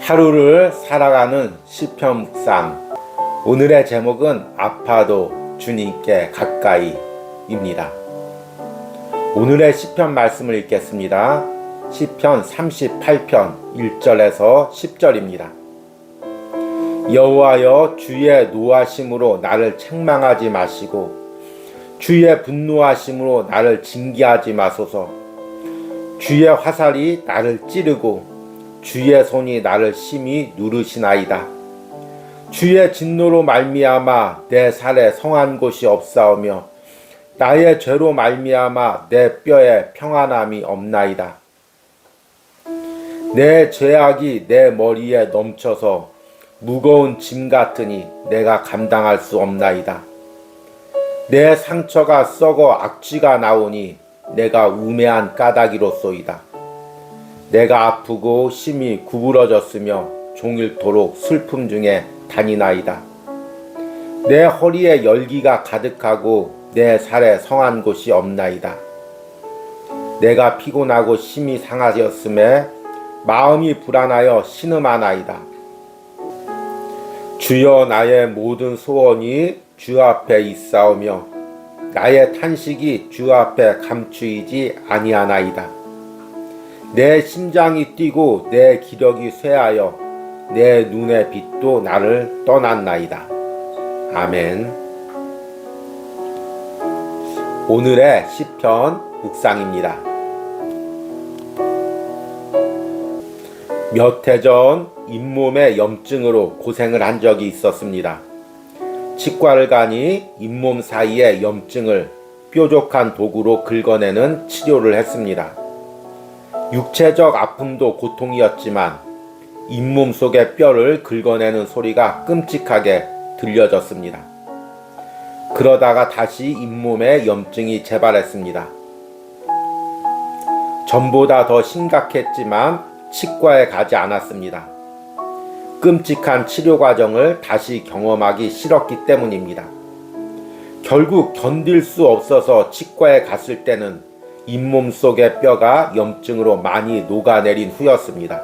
하루를 살아가는 시편 묵상. 오늘의 제목은 아파도 주님께 가까이입니다. 오늘의 시편 말씀을 읽겠습니다. 시편 38편 1절에서 10절입니다. 여호와여, 주의 노하심으로 나를 책망하지 마시고 주의 분노하심으로 나를 징계하지 마소서. 주의 화살이 나를 찌르고 주의 손이 나를 심히 누르시나이다. 주의 진노로 말미암아 내 살에 성한 곳이 없사오며 나의 죄로 말미암아 내 뼈에 평안함이 없나이다. 내 죄악이 내 머리에 넘쳐서 무거운 짐 같으니 내가 감당할 수 없나이다. 내 상처가 썩어 악취가 나오니 내가 우매한 까닭이로소이다. 내가 아프고 심히 구부러졌으며 종일토록 슬픔 중에 다니나이다. 내 허리에 열기가 가득하고 내 살에 성한 곳이 없나이다. 내가 피곤하고 심히 상하였음에 마음이 불안하여 신음하나이다. 주여, 나의 모든 소원이 주 앞에 있사오며 나의 탄식이 주 앞에 감추이지 아니하나이다. 내 심장이 뛰고 내 기력이 쇠하여 내 눈의 빛도 나를 떠났나이다. 아멘. 오늘의 시편 묵상입니다. 몇 해 전 잇몸의 염증으로 고생을 한 적이 있었습니다. 치과를 가니 잇몸 사이의 염증을 뾰족한 도구로 긁어내는 치료를 했습니다. 육체적 아픔도 고통이었지만 잇몸 속의 뼈를 긁어내는 소리가 끔찍하게 들려졌습니다. 그러다가 다시 잇몸에 염증이 재발했습니다. 전보다 더 심각했지만 치과에 가지 않았습니다. 끔찍한 치료 과정을 다시 경험하기 싫었기 때문입니다. 결국 견딜 수 없어서 치과에 갔을 때는 잇몸 속의 뼈가 염증으로 많이 녹아내린 후였습니다.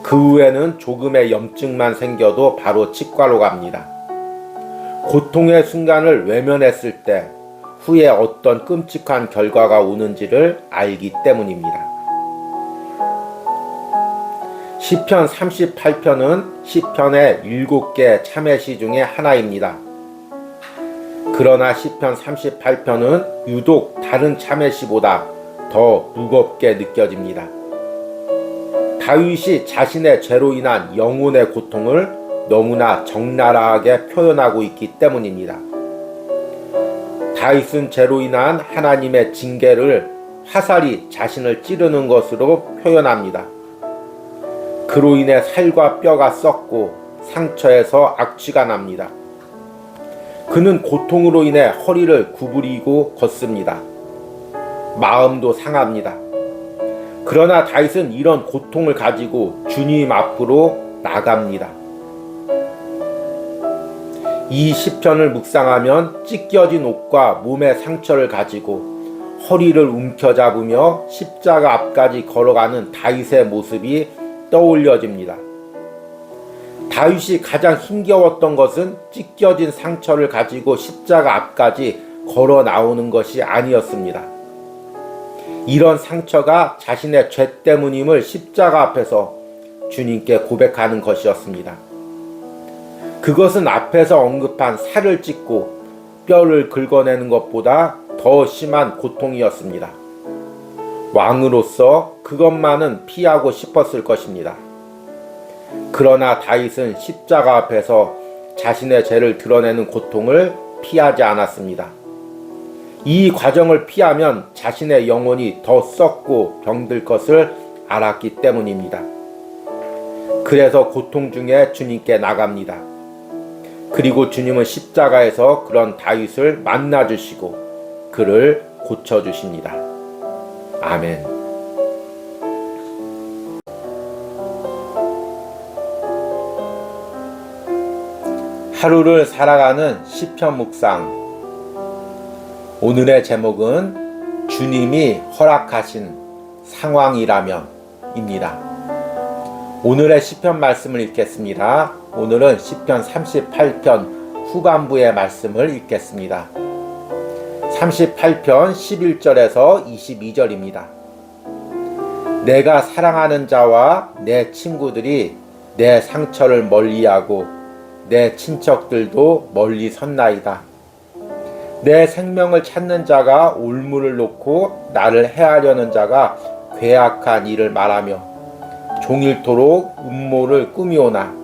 그 후에는 조금의 염증만 생겨도 바로 치과로 갑니다. 고통의 순간을 외면했을 때 후에 어떤 끔찍한 결과가 오는지를 알기 때문입니다. 시편 38편은 시편의 7개 참회시 중에 하나입니다. 그러나 시편 38편은 유독 다른 참회시보다 더 무겁게 느껴집니다. 다윗이 자신의 죄로 인한 영혼의 고통을 너무나 적나라하게 표현하고 있기 때문입니다. 다윗은 죄로 인한 하나님의 징계를 화살이 자신을 찌르는 것으로 표현합니다. 그로 인해 살과 뼈가 썩고 상처에서 악취가 납니다. 그는 고통으로 인해 허리를 구부리고 걷습니다. 마음도 상합니다. 그러나 다윗은 이런 고통을 가지고 주님 앞으로 나갑니다. 이 시편을 묵상하면 찢겨진 옷과 몸의 상처를 가지고 허리를 움켜잡으며 십자가 앞까지 걸어가는 다윗의 모습이 떠올려집니다. 다윗이 가장 힘겨웠던 것은 찢겨진 상처를 가지고 십자가 앞까지 걸어 나오는 것이 아니었습니다. 이런 상처가 자신의 죄 때문임을 십자가 앞에서 주님께 고백하는 것이었습니다. 그것은 앞에서 언급한 살을 찢고 뼈를 긁어내는 것보다 더 심한 고통이었습니다. 왕으로서 그것만은 피하고 싶었을 것입니다. 그러나 다윗은 십자가 앞에서 자신의 죄를 드러내는 고통을 피하지 않았습니다. 이 과정을 피하면 자신의 영혼이 더 썩고 병들 것을 알았기 때문입니다. 그래서 고통 중에 주님께 나갑니다. 그리고 주님은 십자가에서 그런 다윗을 만나주시고 그를 고쳐주십니다. 아멘. 하루를 살아가는 시편 묵상. 오늘의 제목은 주님이 허락하신 상황이라면 입니다. 오늘의 시편 말씀을 읽겠습니다. 오늘은 시편 38편 후반부의 말씀을 읽겠습니다. 38편 11절에서 22절입니다. 내가 사랑하는 자와 내 친구들이 내 상처를 멀리하고 내 친척들도 멀리 섰나이다. 내 생명을 찾는 자가 올무를 놓고 나를 해하려는 자가 괴악한 일을 말하며 종일토록 음모를 꾸미오나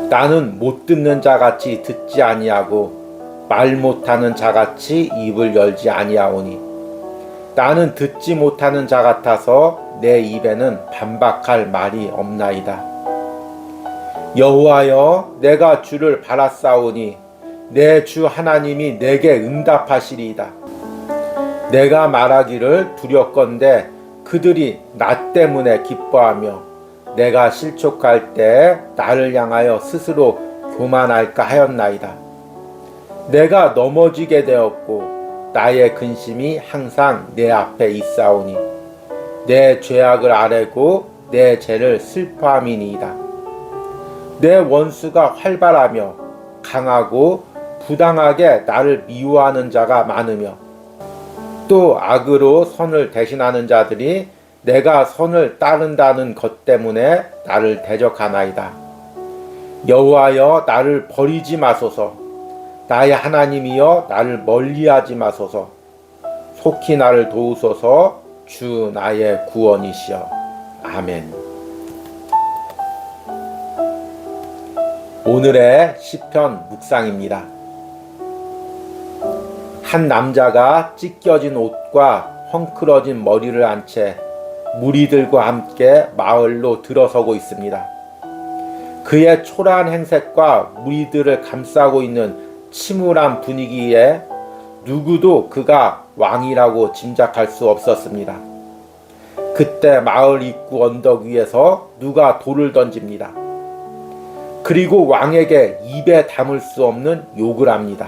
나는 못 듣는 자같이 듣지 아니하고 말 못하는 자같이 입을 열지 아니하오니 나는 듣지 못하는 자 같아서 내 입에는 반박할 말이 없나이다. 여호와여, 내가 주를 바라싸우니 내 주 하나님이 내게 응답하시리이다. 내가 말하기를 두렵건대 그들이 나 때문에 기뻐하며 내가 실족할 때 나를 향하여 스스로 교만할까 하였나이다. 내가 넘어지게 되었고 나의 근심이 항상 내 앞에 있사오니 내 죄악을 아뢰고 내 죄를 슬퍼함이니이다. 내 원수가 활발하며 강하고 부당하게 나를 미워하는 자가 많으며 또 악으로 선을 대신하는 자들이 내가 선을 따른다는 것 때문에 나를 대적하나이다. 여호와여, 나를 버리지 마소서. 나의 하나님이여, 나를 멀리하지 마소서. 속히 나를 도우소서. 주 나의 구원이시여. 아멘. 오늘의 시편 묵상입니다. 한 남자가 찢겨진 옷과 헝클어진 머리를 한 채 무리들과 함께 마을로 들어서고 있습니다. 그의 초라한 행색과 무리들을 감싸고 있는 침울한 분위기에 누구도 그가 왕이라고 짐작할 수 없었습니다. 그때 마을 입구 언덕 위에서 누가 돌을 던집니다. 그리고 왕에게 입에 담을 수 없는 욕을 합니다.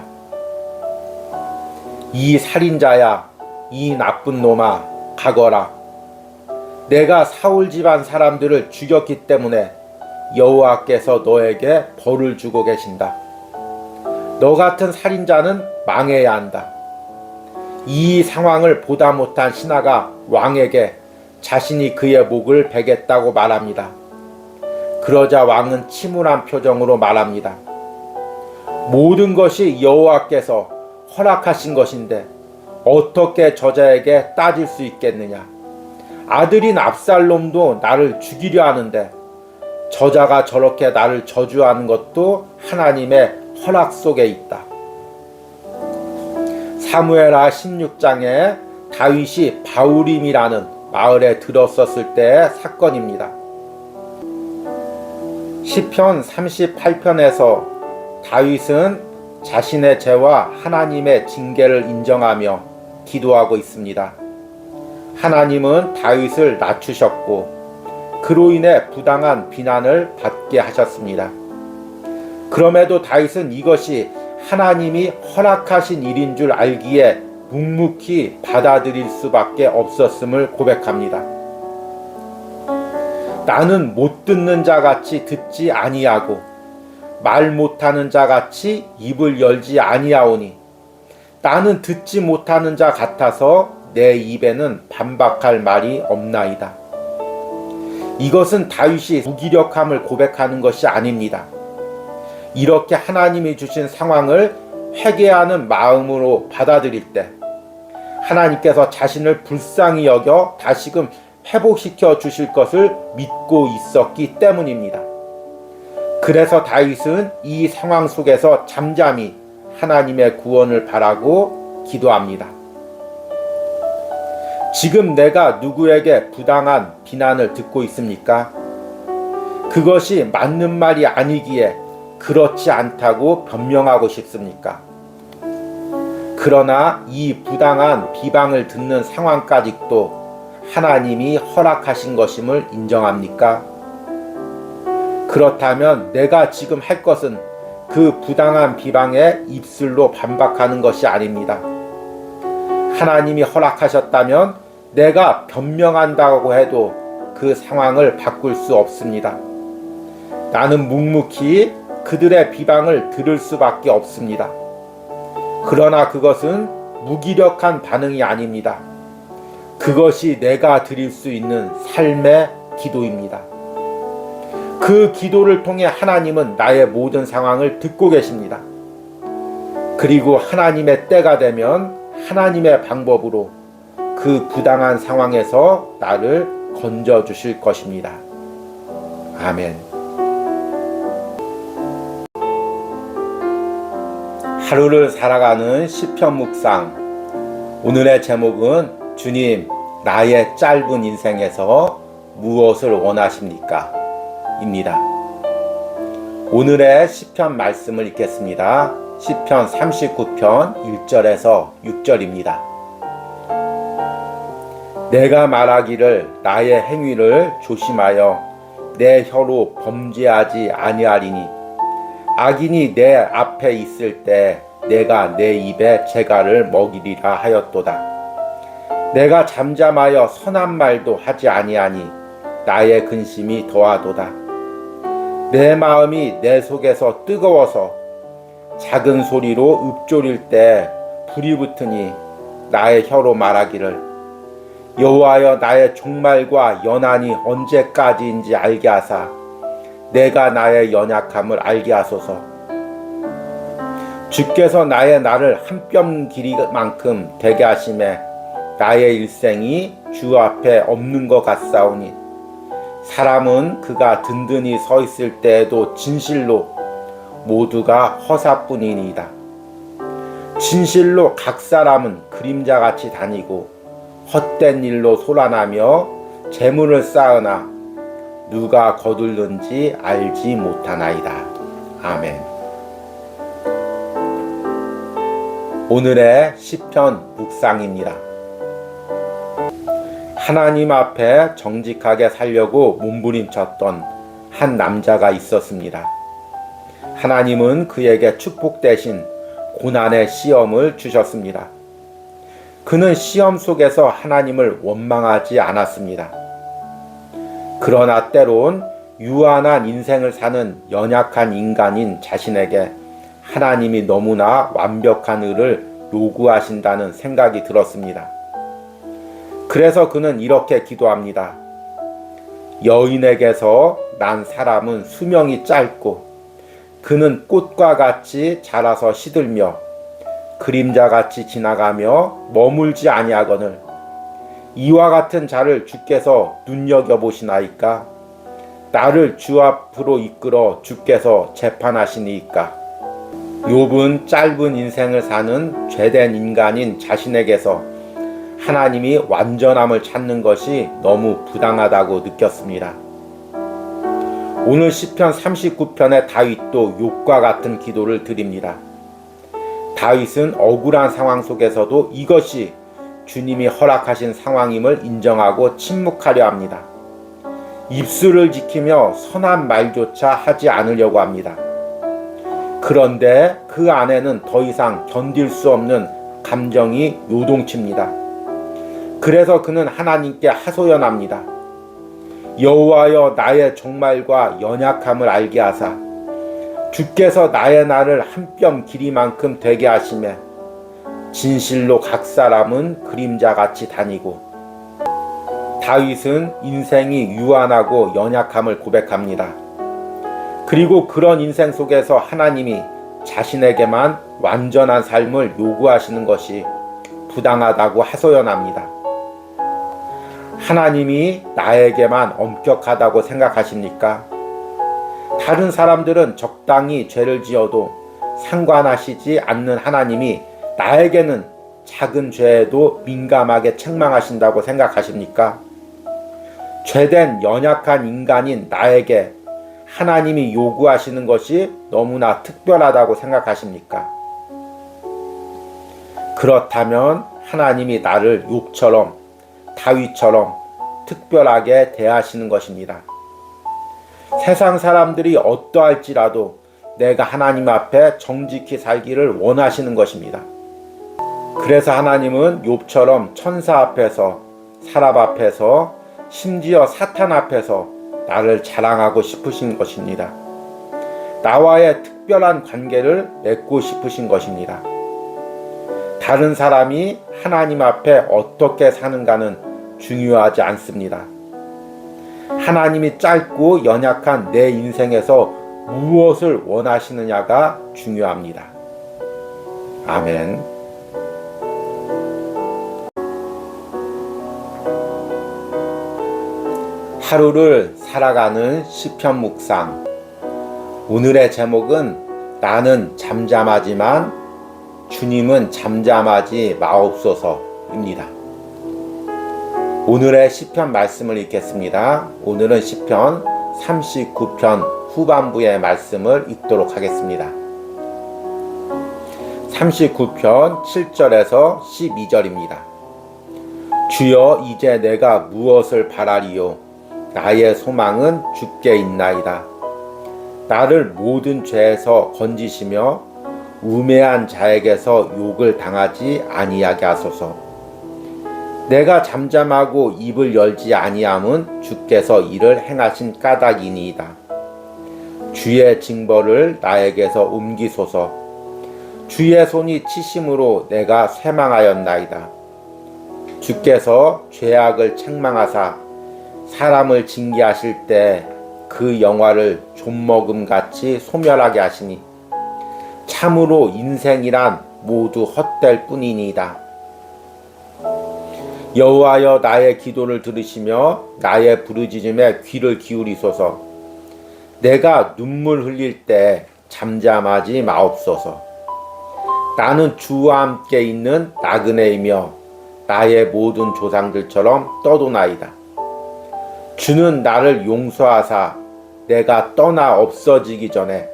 이 살인자야, 이 나쁜 놈아, 가거라. 내가 사울 집안 사람들을 죽였기 때문에 여호와께서 너에게 벌을 주고 계신다. 너 같은 살인자는 망해야 한다. 이 상황을 보다 못한 신하가 왕에게 자신이 그의 목을 베겠다고 말합니다. 그러자 왕은 침울한 표정으로 말합니다. 모든 것이 여호와께서 허락하신 것인데 어떻게 저자에게 따질 수 있겠느냐. 아들인 압살롬도 나를 죽이려 하는데 저자가 저렇게 나를 저주하는 것도 하나님의 허락 속에 있다. 사무엘하 16장에 다윗이 바우림이라는 마을에 들었었을 때의 사건입니다. 시편 38편에서 다윗은 자신의 죄와 하나님의 징계를 인정하며 기도하고 있습니다. 하나님은 다윗을 낮추셨고 그로 인해 부당한 비난을 받게 하셨습니다. 그럼에도 다윗은 이것이 하나님이 허락하신 일인 줄 알기에 묵묵히 받아들일 수밖에 없었음을 고백합니다. 나는 못 듣는 자같이 듣지 아니하고 말 못하는 자같이 입을 열지 아니하오니 나는 듣지 못하는 자 같아서 내 입에는 반박할 말이 없나이다. 이것은 다윗이 무기력함을 고백하는 것이 아닙니다. 이렇게 하나님이 주신 상황을 회개하는 마음으로 받아들일 때 하나님께서 자신을 불쌍히 여겨 다시금 회복시켜 주실 것을 믿고 있었기 때문입니다. 그래서 다윗은 이 상황 속에서 잠잠히 하나님의 구원을 바라고 기도합니다. 지금 내가 누구에게 부당한 비난을 듣고 있습니까? 그것이 맞는 말이 아니기에 그렇지 않다고 변명하고 싶습니까? 그러나 이 부당한 비방을 듣는 상황까지도 하나님이 허락하신 것임을 인정합니까? 그렇다면 내가 지금 할 것은 그 부당한 비방에 입술로 반박하는 것이 아닙니다. 하나님이 허락하셨다면 내가 변명한다고 해도 그 상황을 바꿀 수 없습니다. 나는 묵묵히 그들의 비방을 들을 수밖에 없습니다. 그러나 그것은 무기력한 반응이 아닙니다. 그것이 내가 드릴 수 있는 삶의 기도입니다. 그 기도를 통해 하나님은 나의 모든 상황을 듣고 계십니다. 그리고 하나님의 때가 되면 하나님의 방법으로 그 부당한 상황에서 나를 건져 주실 것입니다. 아멘. 하루를 살아가는 시편 묵상. 오늘의 제목은 주님, 나의 짧은 인생에서 무엇을 원하십니까? 입니다. 오늘의 시편 말씀을 읽겠습니다. 시편 39편 1절에서 6절입니다. 내가 말하기를 나의 행위를 조심하여 내 혀로 범죄하지 아니하리니 악인이 내 앞에 있을 때 내가 내 입에 재갈을 먹이리라 하였도다. 내가 잠잠하여 선한 말도 하지 아니하니 나의 근심이 더하도다. 내 마음이 내 속에서 뜨거워서 작은 소리로 읊조릴 때 불이 붙으니 나의 혀로 말하기를 여호와여 나의 종말과 연한이 언제까지인지 알게 하사 내가 나의 연약함을 알게 하소서. 주께서 나의 날을 한 뼘 길이만큼 되게 하심에 나의 일생이 주 앞에 없는 것 같사오니 사람은 그가 든든히 서 있을 때에도 진실로 모두가 허사뿐이니이다. 진실로 각 사람은 그림자같이 다니고 헛된 일로 소란하며 재물을 쌓으나 누가 거둘는지 알지 못하나이다. 아멘. 오늘의 시편 묵상입니다. 하나님 앞에 정직하게 살려고 몸부림쳤던 한 남자가 있었습니다. 하나님은 그에게 축복 대신 고난의 시험을 주셨습니다. 그는 시험 속에서 하나님을 원망하지 않았습니다. 그러나 때론 유한한 인생을 사는 연약한 인간인 자신에게 하나님이 너무나 완벽한 의를 요구하신다는 생각이 들었습니다. 그래서 그는 이렇게 기도합니다. 여인에게서 난 사람은 수명이 짧고 그는 꽃과 같이 자라서 시들며 그림자같이 지나가며 머물지 아니하거늘 이와 같은 자를 주께서 눈여겨보시나이까? 나를 주 앞으로 이끌어 주께서 재판하시니이까? 욥은 짧은 인생을 사는 죄된 인간인 자신에게서 하나님이 완전함을 찾는 것이 너무 부당하다고 느꼈습니다. 오늘 시편 39편의 다윗도 욥과 같은 기도를 드립니다. 다윗은 억울한 상황 속에서도 이것이 주님이 허락하신 상황임을 인정하고 침묵하려 합니다. 입술을 지키며 선한 말조차 하지 않으려고 합니다. 그런데 그 안에는 더 이상 견딜 수 없는 감정이 요동칩니다. 그래서 그는 하나님께 하소연합니다. 여호와여 나의 종말과 연약함을 알게 하사 주께서 나의 날을 한 뼘 길이만큼 되게 하시매 진실로 각 사람은 그림자같이 다니고. 다윗은 인생이 유한하고 연약함을 고백합니다. 그리고 그런 인생 속에서 하나님이 자신에게만 완전한 삶을 요구하시는 것이 부당하다고 하소연합니다. 하나님이 나에게만 엄격하다고 생각하십니까? 다른 사람들은 적당히 죄를 지어도 상관하시지 않는 하나님이 나에게는 작은 죄에도 민감하게 책망하신다고 생각하십니까? 죄된 연약한 인간인 나에게 하나님이 요구하시는 것이 너무나 특별하다고 생각하십니까? 그렇다면 하나님이 나를 욥처럼 다윗처럼 특별하게 대하시는 것입니다. 세상 사람들이 어떠할지라도 내가 하나님 앞에 정직히 살기를 원하시는 것입니다. 그래서 하나님은 욥처럼 천사 앞에서 사람 앞에서 심지어 사탄 앞에서 나를 자랑하고 싶으신 것입니다. 나와의 특별한 관계를 맺고 싶으신 것입니다. 다른 사람이 하나님 앞에 어떻게 사는가는 중요하지 않습니다. 하나님이 짧고 연약한 내 인생에서 무엇을 원하시느냐가 중요합니다. 아멘. 하루를 살아가는 시편 묵상. 오늘의 제목은 나는 잠잠하지만 주님은 잠잠하지 마옵소서입니다. 오늘의 시편 말씀을 읽겠습니다. 오늘은 시편 39편 후반부의 말씀을 읽도록 하겠습니다. 39편 7절에서 12절입니다. 주여, 이제 내가 무엇을 바라리요? 나의 소망은 주께 있나이다. 나를 모든 죄에서 건지시며 우매한 자에게서 욕을 당하지 아니하게 하소서. 내가 잠잠하고 입을 열지 아니함은 주께서 이를 행하신 까닭이니이다. 주의 징벌을 나에게서 옮기소서. 주의 손이 치심으로 내가 쇠망하였나이다. 주께서 죄악을 책망하사 사람을 징계하실 때 그 영화를 좀먹음같이 소멸하게 하시니 참으로 인생이란 모두 헛될 뿐이니이다. 여호와여, 나의 기도를 들으시며 나의 부르짖음에 귀를 기울이소서. 내가 눈물 흘릴 때 잠잠하지 마옵소서. 나는 주와 함께 있는 나그네이며 나의 모든 조상들처럼 떠도나이다. 주는 나를 용서하사 내가 떠나 없어지기 전에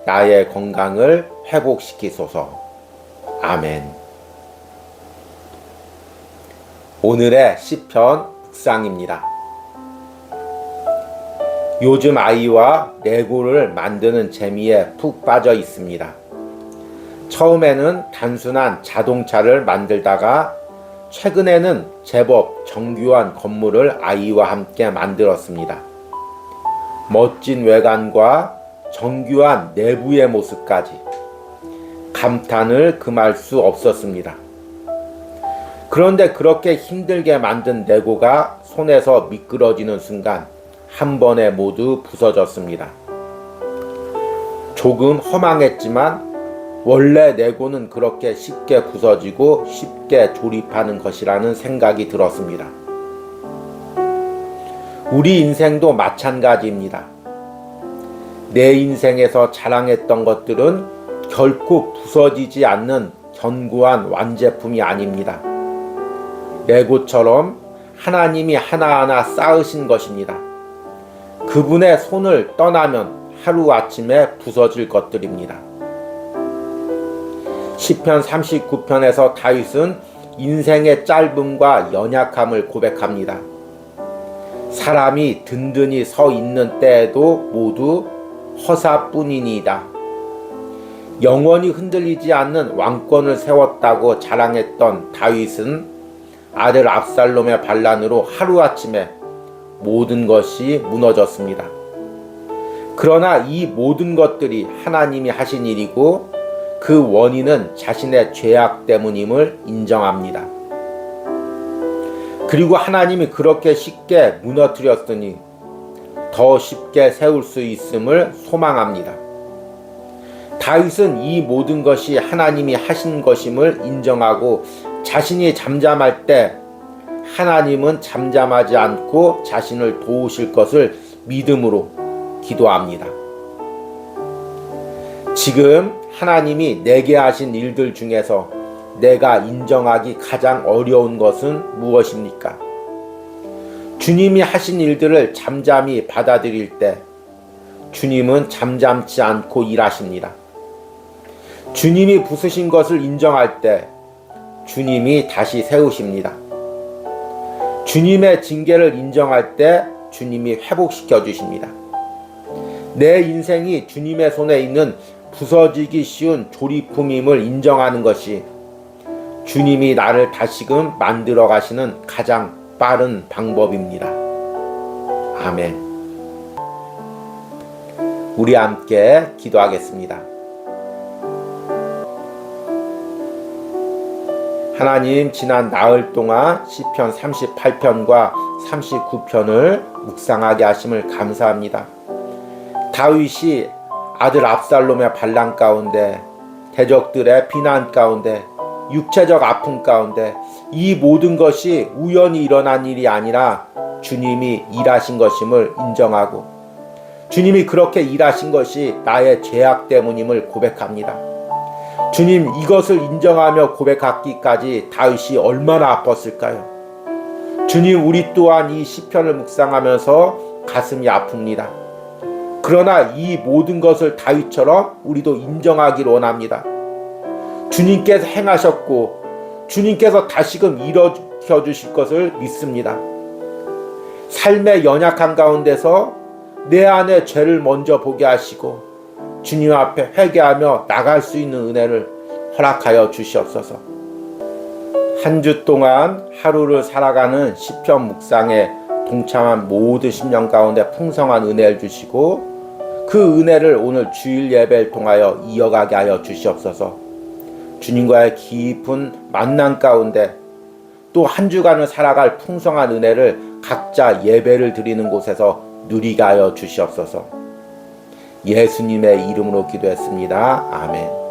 나의 건강을 회복시키소서. 아멘. 오늘의 시편 묵상입니다. 요즘 아이와 레고를 만드는 재미에 푹 빠져 있습니다. 처음에는 단순한 자동차를 만들다가 최근에는 제법 정교한 건물을 아이와 함께 만들었습니다. 멋진 외관과 정교한 내부의 모습까지 감탄을 금할 수 없었습니다. 그런데 그렇게 힘들게 만든 레고가 손에서 미끄러지는 순간 한 번에 모두 부서졌습니다. 조금 허망했지만 원래 레고는 그렇게 쉽게 부서지고 쉽게 조립하는 것이라는 생각이 들었습니다. 우리 인생도 마찬가지입니다. 내 인생에서 자랑했던 것들은 결코 부서지지 않는 견고한 완제품이 아닙니다. 레고처럼 하나님이 하나하나 쌓으신 것입니다. 그분의 손을 떠나면 하루아침에 부서질 것들입니다. 시편 39편에서 다윗은 인생의 짧음과 연약함을 고백합니다. 사람이 든든히 서 있는 때에도 모두 허사뿐이니이다. 영원히 흔들리지 않는 왕권을 세웠다고 자랑했던 다윗은 아들 압살롬의 반란으로 하루아침에 모든 것이 무너졌습니다. 그러나 이 모든 것들이 하나님이 하신 일이고 그 원인은 자신의 죄악 때문임을 인정합니다. 그리고 하나님이 그렇게 쉽게 무너뜨렸으니 더 쉽게 세울 수 있음을 소망합니다. 다윗은 이 모든 것이 하나님이 하신 것임을 인정하고 자신이 잠잠할 때 하나님은 잠잠하지 않고 자신을 도우실 것을 믿음으로 기도합니다. 지금 하나님이 내게 하신 일들 중에서 내가 인정하기 가장 어려운 것은 무엇입니까? 주님이 하신 일들을 잠잠히 받아들일 때 주님은 잠잠치 않고 일하십니다. 주님이 부수신 것을 인정할 때 주님이 다시 세우십니다. 주님의 징계를 인정할 때 주님이 회복시켜 주십니다. 내 인생이 주님의 손에 있는 부서지기 쉬운 조립품임을 인정하는 것이 주님이 나를 다시금 만들어 가시는 가장 빠른 방법입니다. 아멘. 우리 함께 기도하겠습니다. 하나님, 지난 나흘 동안 시편 38편과 39편을 묵상하게 하심을 감사합니다. 다윗이 아들 압살롬의 반란 가운데, 대적들의 비난 가운데, 육체적 아픔 가운데 이 모든 것이 우연히 일어난 일이 아니라 주님이 일하신 것임을 인정하고, 주님이 그렇게 일하신 것이 나의 죄악 때문임을 고백합니다. 주님, 이것을 인정하며 고백하기까지 다윗이 얼마나 아팠을까요? 주님, 우리 또한 이 시편을 묵상하면서 가슴이 아픕니다. 그러나 이 모든 것을 다윗처럼 우리도 인정하기를 원합니다. 주님께서 행하셨고 주님께서 다시금 일으켜 주실 것을 믿습니다. 삶의 연약한 가운데서 내 안에 죄를 먼저 보게 하시고 주님 앞에 회개하며 나갈 수 있는 은혜를 허락하여 주시옵소서. 한 주 동안 하루를 살아가는 시편 묵상에 동참한 모든 심령 가운데 풍성한 은혜를 주시고 그 은혜를 오늘 주일 예배를 통하여 이어가게 하여 주시옵소서. 주님과의 깊은 만남 가운데 또 한 주간을 살아갈 풍성한 은혜를 각자 예배를 드리는 곳에서 누리게 하여 주시옵소서. 예수님의 이름으로 기도했습니다. 아멘.